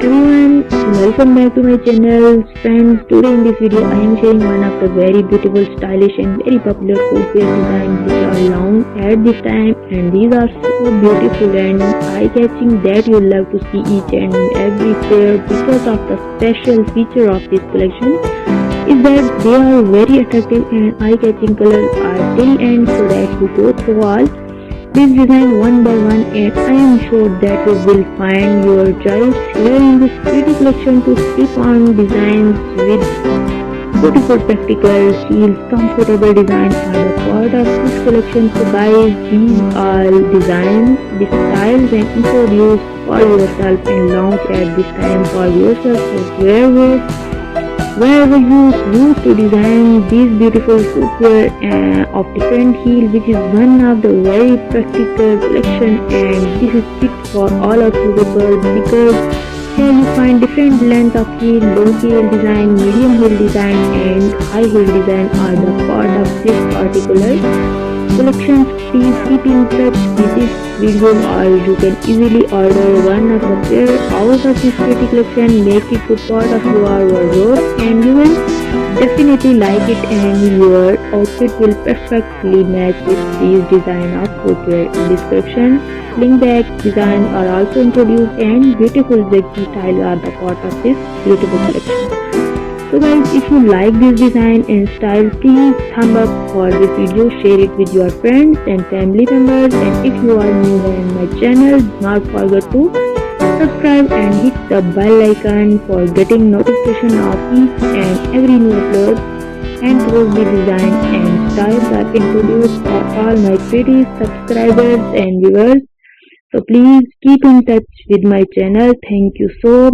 Everyone, welcome back to my channel. Friends, today in this video I am sharing one of the very beautiful, stylish and very popular footwear designs which are launched at this time, and these are so beautiful and eye-catching that you'll love to see each and every pair because of the special feature of this collection is that they are very attractive and eye-catching. Colors are till end so that you go through all this design one by one, and I am sure that you will find your choice here in this pretty collection to slip on designs with beautiful practical heels. Comfortable designs are the part of this collection. So guys, these are designs, the styles and introduced for yourself and launch at this time for yourself. So wherever you used to design these beautiful footwear of different heel, which is one of the very practical collection, and this is fit for all of you people because here you find different length of heel, low heel design, medium heel design and high heel design are the part of this particular collection. Please keep in touch with this video or you can easily order one of the pair out of this pretty collection. Make it to part of your wardrobe and you will definitely like it, and your outfit will perfectly match with these design of footwear in this collection. Sling bag designs are also introduced and beautiful wedge style are the part of this beautiful collection. So guys, if you like this design and style, please thumb up for this video, share it with your friends and family members, and if you are new in my channel, do not forget to subscribe and hit the bell icon for getting notification of each and every new upload. And those the design and styles are introduced for all my pretty subscribers and viewers. So please keep in touch with my channel. Thank you so much.